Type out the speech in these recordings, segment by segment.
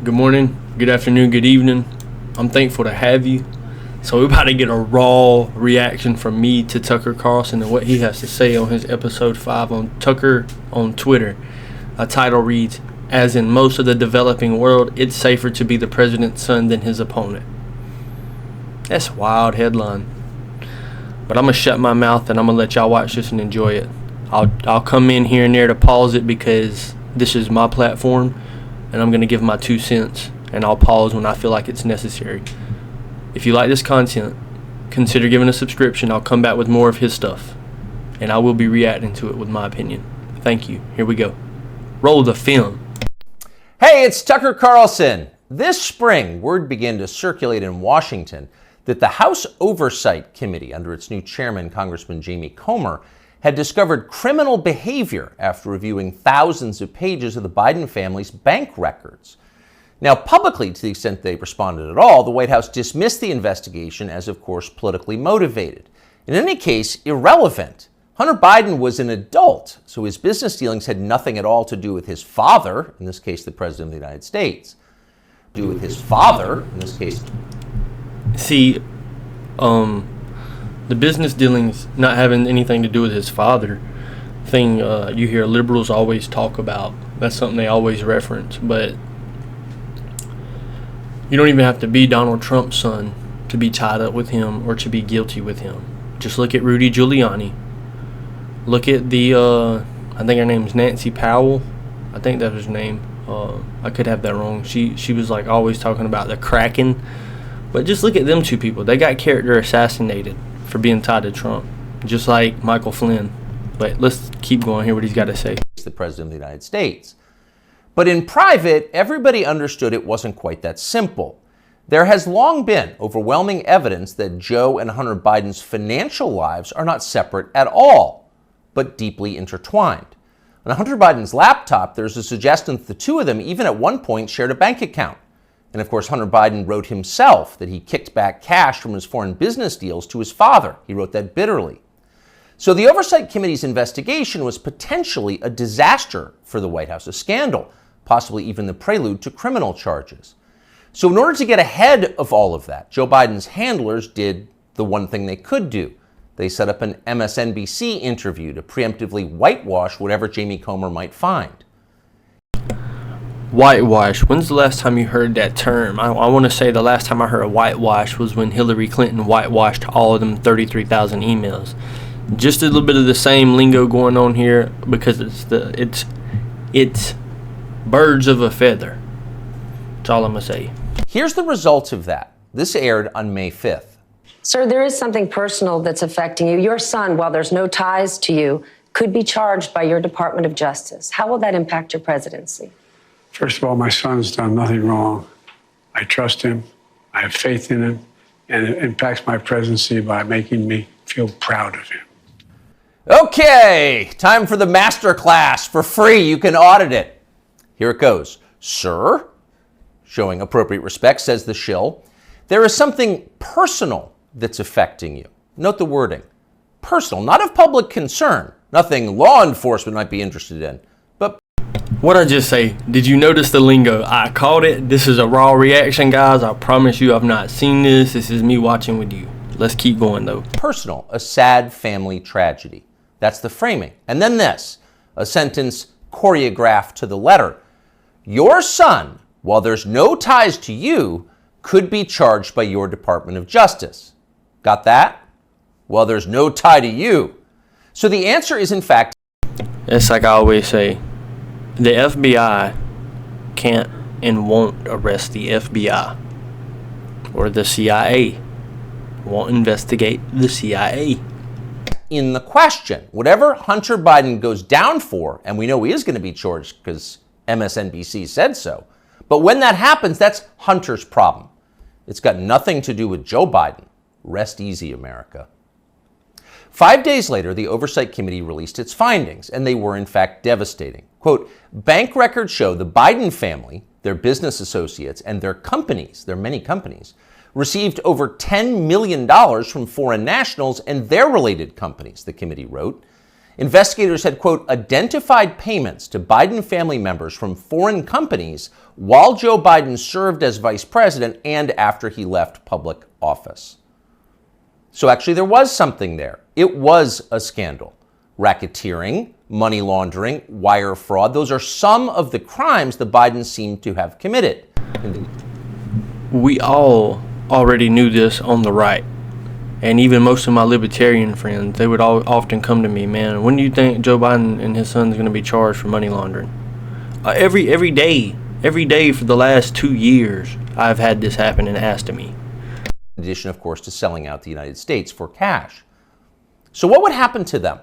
Good morning, good afternoon, good evening. I'm thankful to have you. So we're about to get a raw reaction from me to Tucker Carlson and what he has to say on his episode 5 on Tucker on Twitter. A title reads, "As in most of the developing world, it's safer to be the president's son than his opponent." That's a wild headline. But I'm going to shut my mouth and I'm going to let y'all watch this and enjoy it. I'll come in here and there to pause it because this is my platform and I'm going to give my 2 cents, and I'll pause when I feel like it's necessary. If you like this content, consider giving a subscription. I'll come back with more of his stuff, and I will be reacting to it with my opinion. Thank you. Here we go. Roll the film. Hey, it's Tucker Carlson. This spring, word began to circulate in Washington that the House Oversight Committee, under its new chairman, Congressman Jamie Comer, had discovered criminal behavior after reviewing thousands of pages of the Biden family's bank records. Now, publicly, to the extent they responded at all, the White House dismissed the investigation as, of course, politically motivated. In any case, irrelevant. Hunter Biden was an adult, so his business dealings had nothing at all to do with his father, in this case, the President of the United States. See, the business dealings not having anything to do with his father thing, you hear liberals always talk about. That's something they always reference, but you don't even have to be Donald Trump's son to be tied up with him or to be guilty with him. Just look at Rudy Giuliani. Look at the, I think her name's Nancy Powell. I think that was her name. I could have that wrong. She was like always talking about the Kraken. But just look at them two people. They got character assassinated for being tied to Trump, just like Michael Flynn. But let's keep going, hear what he's got to say. The President of the United States. But in private, everybody understood it wasn't quite that simple. There has long been overwhelming evidence that Joe and Hunter Biden's financial lives are not separate at all, but deeply intertwined. On Hunter Biden's laptop, there's a suggestion that the two of them even at one point shared a bank account. And of course, Hunter Biden wrote himself that he kicked back cash from his foreign business deals to his father. He wrote that bitterly. So the Oversight Committee's investigation was potentially a disaster for the White House, a scandal, possibly even the prelude to criminal charges. So in order to get ahead of all of that, Joe Biden's handlers did the one thing they could do. They set up an MSNBC interview to preemptively whitewash whatever Jamie Comer might find. Whitewash. When's the last time you heard that term? I want to say the last time I heard a whitewash was when Hillary Clinton whitewashed all of them 33,000 emails. Just a little bit of the same lingo going on here because it's birds of a feather. That's all I'm going to say. Here's the results of that. This aired on May 5th. Sir, there is something personal that's affecting you. Your son, while there's no ties to you, could be charged by your Department of Justice. How will that impact your presidency? First of all, my son's done nothing wrong. I trust him. I have faith in him. And it impacts my presidency by making me feel proud of him. Okay, time for the master class. For free, you can audit it. Here it goes. Sir, showing appropriate respect, says the shill, there is something personal that's affecting you. Note the wording. Personal, not of public concern. Nothing law enforcement might be interested in. But What'd I just say? Did you notice the lingo? I caught it. This is a raw reaction, guys. I promise you I've not seen this. This is me watching with you. Let's keep going, though. personal, a sad family tragedy. That's the framing. And then this, a sentence choreographed to the letter. Your son, while there's no ties to you, could be charged by your Department of Justice. Got that? Well, there's no tie to you. So the answer is, in fact, It's like I always say, the FBI can't and won't arrest the FBI. Or the CIA won't investigate the CIA. in the question. Whatever Hunter Biden goes down for, and we know he is going to be charged because MSNBC said so, but when that happens, that's Hunter's problem. It's got nothing to do with Joe Biden. Rest easy, America. 5 days later, the Oversight Committee released its findings, and they were in fact devastating. Quote, bank records show the Biden family, their business associates, and their companies, their many companies, received over $10 million from foreign nationals and their related companies, the committee wrote. Investigators had, quote, identified payments to Biden family members from foreign companies while Joe Biden served as vice president and after he left public office. So actually there was something there. It was a scandal. Racketeering, money laundering, wire fraud, those are some of the crimes the Bidens seem to have committed. We all already knew this on the right. And even most of my libertarian friends, they would often come to me, man, when do you think Joe Biden and his son's going to be charged for money laundering? Every day for the last 2 years, I've had this happen and asked to me. In addition, of course, to selling out the United States for cash. So what would happen to them?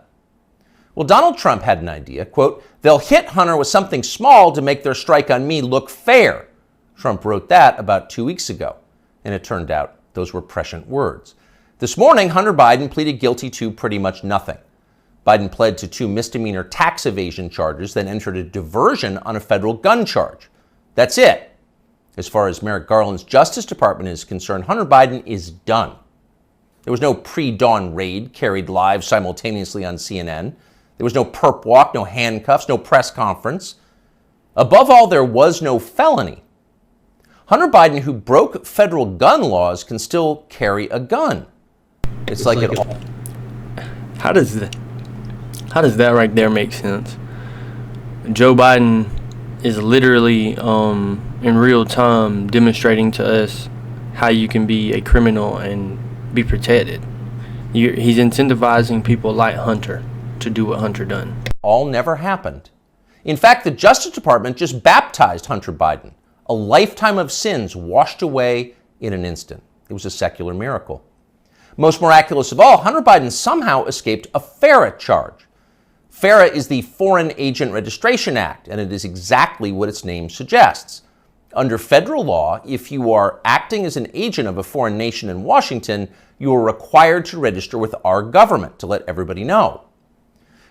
Well, Donald Trump had an idea, quote, they'll hit Hunter with something small to make their strike on me look fair. Trump wrote that about 2 weeks ago, and it turned out those were prescient words. This morning, Hunter Biden pleaded guilty to pretty much nothing. Biden pled to 2 misdemeanor tax evasion charges, then entered a diversion on a federal gun charge. That's it. As far as Merrick Garland's Justice Department is concerned, Hunter Biden is done. There was no pre-dawn raid carried live simultaneously on CNN. There was no perp walk, no handcuffs, no press conference. Above all, there was no felony. Hunter Biden, who broke federal gun laws, can still carry a gun. It's like it all. How does that right there make sense? Joe Biden is literally in real time demonstrating to us how you can be a criminal and be protected. He's incentivizing people like Hunter to do what Hunter done. All never happened. In fact, the Justice Department just baptized Hunter Biden. A lifetime of sins washed away in an instant. It was a secular miracle. Most miraculous of all, Hunter Biden somehow escaped a FARA charge. FARA is the Foreign Agent Registration Act, and it is exactly what its name suggests. Under federal law, if you are acting as an agent of a foreign nation in Washington, you are required to register with our government to let everybody know.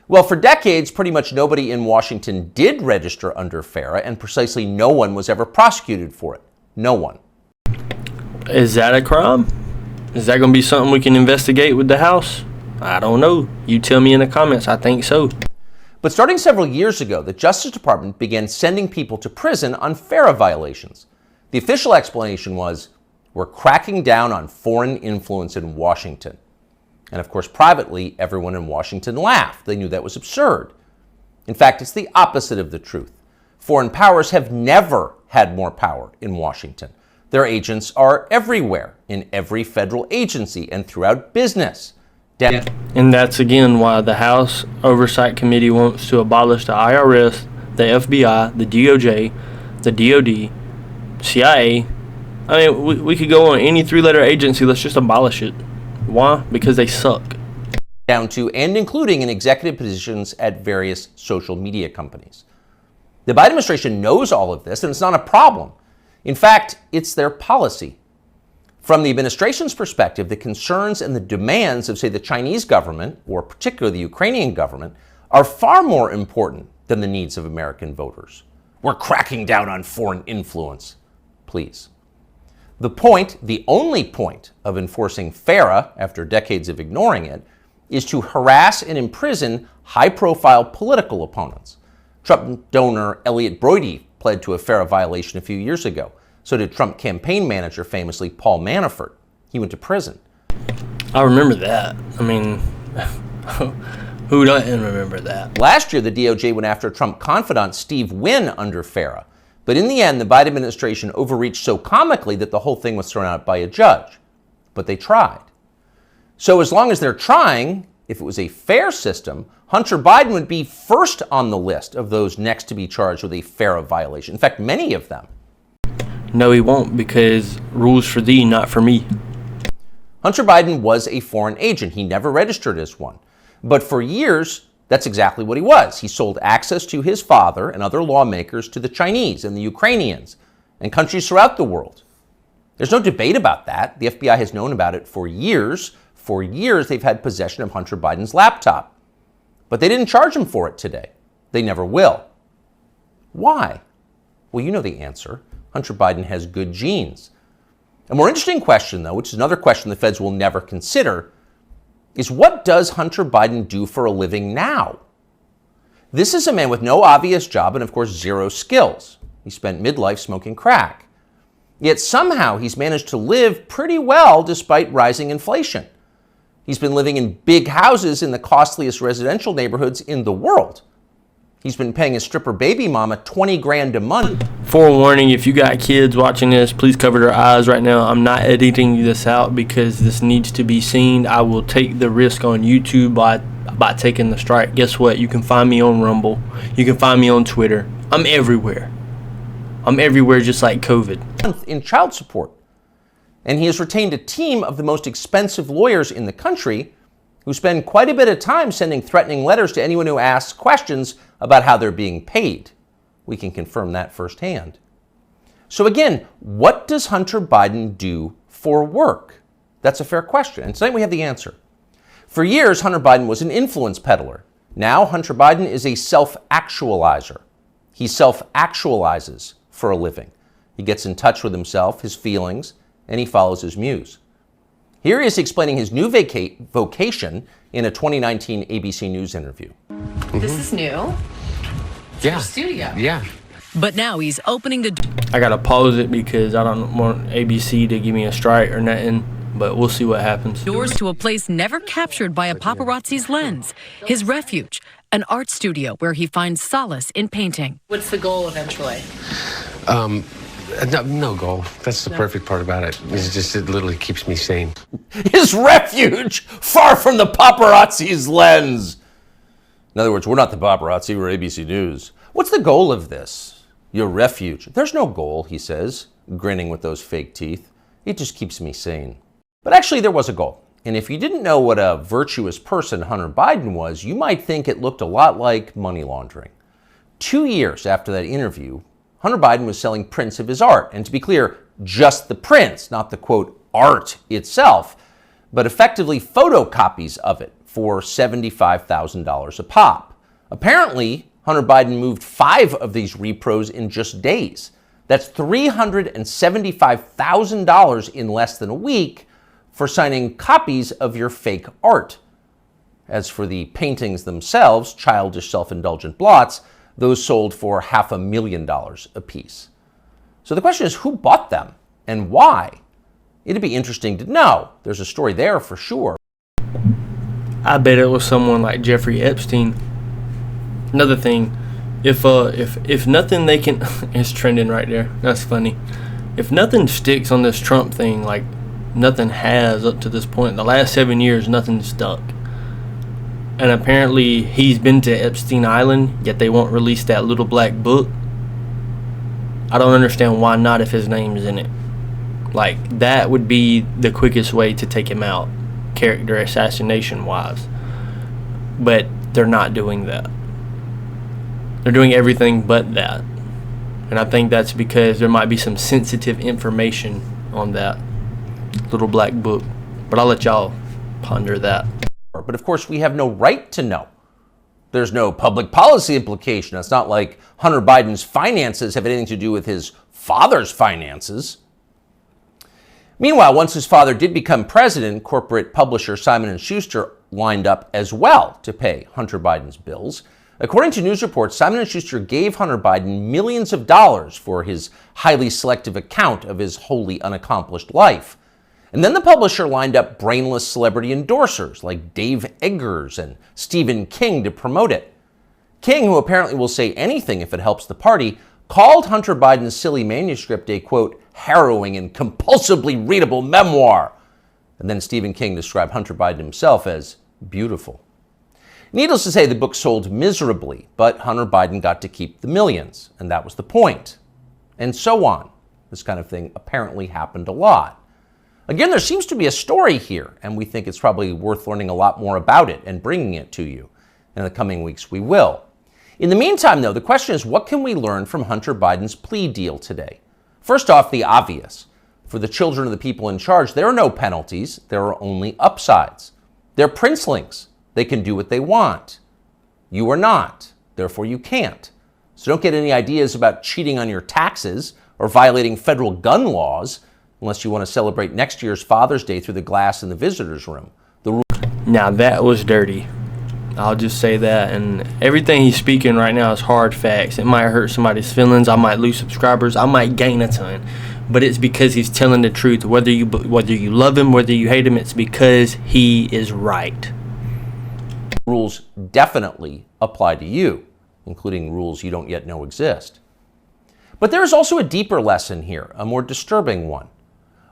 Well, for decades, pretty much nobody in Washington did register under FARA, and precisely no one was ever prosecuted for it. No one. Is that a crime? Is that going to be something we can investigate with the House? I don't know. You tell me in the comments. I think so. But starting several years ago, the Justice Department began sending people to prison on FARA violations. The official explanation was, we're cracking down on foreign influence in Washington. And of course, privately, everyone in Washington laughed. They knew that was absurd. In fact, it's the opposite of the truth. Foreign powers have never had more power in Washington. Their agents are everywhere, in every federal agency and throughout business. And that's again why the House Oversight Committee wants to abolish the IRS, the FBI, the DOJ, the DOD, CIA. I mean, we could go on any 3-letter agency. Let's just abolish it. Why? Because they suck. Down to and including in executive positions at various social media companies. The Biden administration knows all of this, and it's not a problem. In fact, it's their policy. From the administration's perspective, the concerns and the demands of, say, the Chinese government, or particularly the Ukrainian government, are far more important than the needs of American voters. We're cracking down on foreign influence. Please. The point, the only point of enforcing FARA, after decades of ignoring it, is to harass and imprison high-profile political opponents. Trump donor Elliot Broidy pled to a FARA violation a few years ago. So did Trump campaign manager, famously Paul Manafort. He went to prison. I remember that. I mean, who doesn't remember that? Last year, the DOJ went after Trump confidant Steve Wynn under FARA. But in the end, the Biden administration overreached so comically that the whole thing was thrown out by a judge. But they tried. So as long as they're trying, if it was a fair system, Hunter Biden would be first on the list of those next to be charged with a FARA violation. In fact, many of them. No, he won't, because rules for thee, not for me. Hunter Biden was a foreign agent. He never registered as one. But for years, that's exactly what he was. He sold access to his father and other lawmakers to the Chinese and the Ukrainians and countries throughout the world. There's no debate about that. The FBI has known about it for years. For years, they've had possession of Hunter Biden's laptop. But they didn't charge him for it today. They never will. Why? Well, you know the answer. Hunter Biden has good genes. A more interesting question, though, which is another question the feds will never consider, is what does Hunter Biden do for a living now? This is a man with no obvious job and, of course, zero skills. He spent midlife smoking crack. Yet somehow he's managed to live pretty well despite rising inflation. He's been living in big houses in the costliest residential neighborhoods in the world. He's been paying his stripper baby mama 20 grand a month. Forewarning, if you got kids watching this, please cover their eyes right now. I'm not editing this out because this needs to be seen. I will take the risk on YouTube by taking the strike. Guess what? You can find me on Rumble. You can find me on Twitter. I'm everywhere. I'm everywhere just like COVID. In child support. And he has retained a team of the most expensive lawyers in the country who spend quite a bit of time sending threatening letters to anyone who asks questions about how they're being paid. We can confirm that firsthand. So again, what does Hunter Biden do for work? That's a fair question, and tonight we have the answer. For years, Hunter Biden was an influence peddler. Now, Hunter Biden is a self-actualizer. He self-actualizes for a living. He gets in touch with himself, his feelings, and he follows his muse. Here he is explaining his new vocation in a 2019 ABC News interview. This is new. It's Yeah. your studio. Yeah. But now he's opening the I gotta pause it because I don't want ABC to give me a strike or nothing, but we'll see what happens. doors to a place never captured by a paparazzi's lens. His refuge, an art studio where he finds solace in painting. What's the goal eventually? No goal. That's the perfect part about it. It's just, it literally keeps me sane. His refuge, far from the paparazzi's lens. In other words, we're not the paparazzi, we're ABC News. What's the goal of this? Your refuge. There's no goal, he says, grinning with those fake teeth. It just keeps me sane. But actually, there was a goal. And if you didn't know what a virtuous person Hunter Biden was, you might think it looked a lot like money laundering. 2 years after that interview, Hunter Biden was selling prints of his art. And to be clear, just the prints, not the, quote, art itself, but effectively photocopies of it for $75,000 a pop. Apparently, Hunter Biden moved 5 of these repros in just days. That's $375,000 in less than a week for signing copies of your fake art. As for the paintings themselves, childish self-indulgent blots, those sold for $500,000 apiece. So the question is, who bought them and why? It'd be interesting to know. There's a story there for sure. I bet it was someone like Jeffrey Epstein. Another thing, if nothing they can, it's trending right there. That's funny. If nothing sticks on this Trump thing, like nothing has up to this point, the last 7 years, nothing's stuck. And apparently he's been to Epstein Island, yet they won't release that little black book. I don't understand why not if his name's in it. Like, that would be the quickest way to take him out, character assassination wise. But they're not doing that. They're doing everything but that. And I think that's because there might be some sensitive information on that little black book. But I'll let y'all ponder that. But of course, we have no right to know. There's no public policy implication. It's not like Hunter Biden's finances have anything to do with his father's finances. Meanwhile, once his father did become president, corporate publisher Simon & Schuster lined up as well to pay Hunter Biden's bills. According to news reports, Simon & Schuster gave Hunter Biden millions of dollars for his highly selective account of his wholly unaccomplished life. And then the publisher lined up brainless celebrity endorsers like Dave Eggers and Stephen King to promote it. King, who apparently will say anything if it helps the party, called Hunter Biden's silly manuscript a, quote, harrowing and compulsively readable memoir. And then Stephen King described Hunter Biden himself as beautiful. Needless to say, the book sold miserably, but Hunter Biden got to keep the millions, and that was the point. And so on. This kind of thing apparently happened a lot. Again, there seems to be a story here, and we think it's probably worth learning a lot more about it and bringing it to you. In the coming weeks, we will. In the meantime, though, the question is, what can we learn from Hunter Biden's plea deal today? First off, the obvious. For the children of the people in charge, there are no penalties. There are only upsides. They're princelings. They can do what they want. You are not. Therefore, you can't. So don't get any ideas about cheating on your taxes or violating federal gun laws unless you want to celebrate next year's Father's Day through the glass in the visitor's room. Now that was dirty. I'll just say that. And everything he's speaking right now is hard facts. It might hurt somebody's feelings. I might lose subscribers. I might gain a ton. But it's because he's telling the truth. Whether you love him, whether you hate him, it's because he is right. Rules definitely apply to you, including rules you don't yet know exist. But there is also a deeper lesson here, a more disturbing one.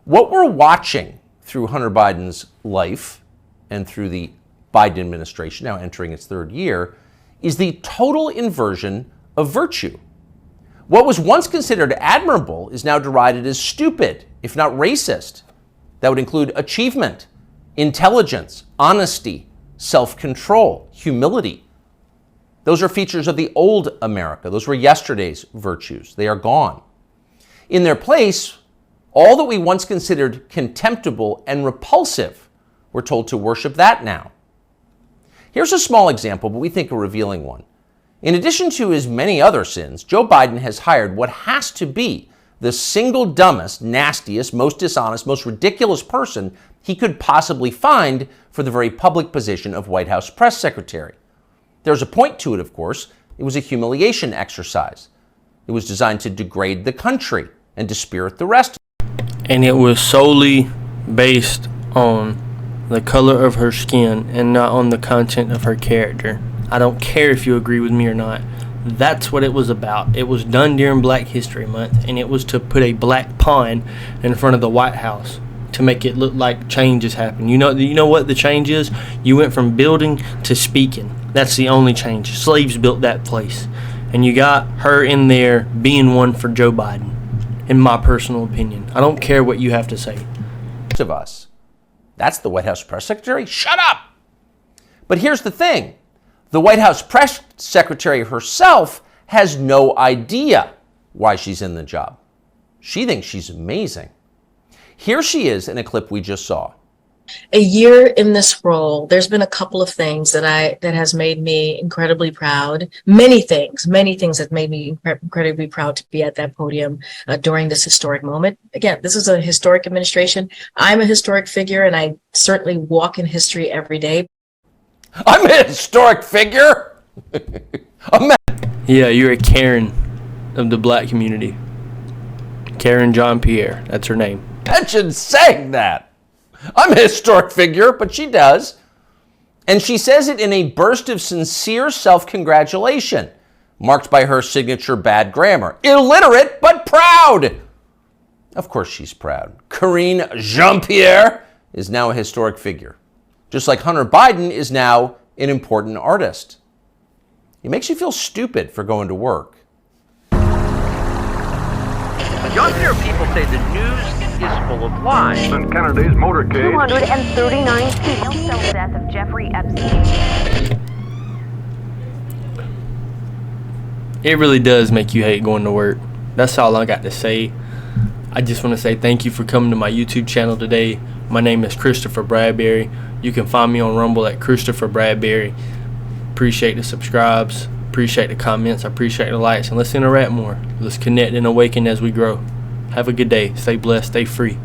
What we're watching through Hunter Biden's life and through the Biden administration, now entering its third year, is the total inversion of virtue. What was once considered admirable is now derided as stupid, if not racist. That would include achievement, intelligence, honesty, self-control, humility. Those are features of the old America. Those were yesterday's virtues. They are gone. In their place, all that we once considered contemptible and repulsive, we're told to worship that now. Here's a small example, but we think a revealing one. In addition to his many other sins, Joe Biden has hired what has to be the single dumbest, nastiest, most dishonest, most ridiculous person he could possibly find for the very public position of White House press secretary. There's a point to it, of course. It was a humiliation exercise. It was designed to degrade the country and dispirit the rest. And it was solely based on the color of her skin and not on the content of her character. I don't care if you agree with me or not. That's what it was about. It was done during Black History Month, and it was to put a black pawn in front of the White House to make it look like change is happening. You know what the change is? You went from building to speaking. That's the only change. Slaves built that place. And you got her in there being one for Joe Biden, in my personal opinion. I don't care what you have to say. Of us. That's the White House press secretary? Shut up! But here's the thing. The White House press secretary herself has no idea why she's in the job. She thinks she's amazing. Here she is in a clip we just saw. A year in this role, there's been a couple of things that has made me incredibly proud. Many things that made me incredibly proud to be at that podium during this historic moment. Again, this is a historic administration. I'm a historic figure, and I certainly walk in history every day. I'm a historic figure? Yeah, you're a Karen of the black community. Karen Jean-Pierre, that's her name. Imagine saying that. I'm a historic figure, but she does. And she says it in a burst of sincere self-congratulation, marked by her signature bad grammar. Illiterate, but proud. Of course she's proud. Karine Jean-Pierre is now a historic figure, just like Hunter Biden is now an important artist. It makes you feel stupid for going to work. Younger people say the news is full of lies. In Kennedy's motorcade, 239 people tell the death of Jeffrey Epstein. It really does make you hate going to work. That's all I got to say. I just want to say thank you for coming to my YouTube channel today. My name is Christopher Bradbury. You can find me on Rumble at Christopher Bradbury. Appreciate the subscribes. Appreciate the comments. I appreciate the likes. And let's interact more. Let's connect and awaken as we grow. Have a good day. Stay blessed. Stay free.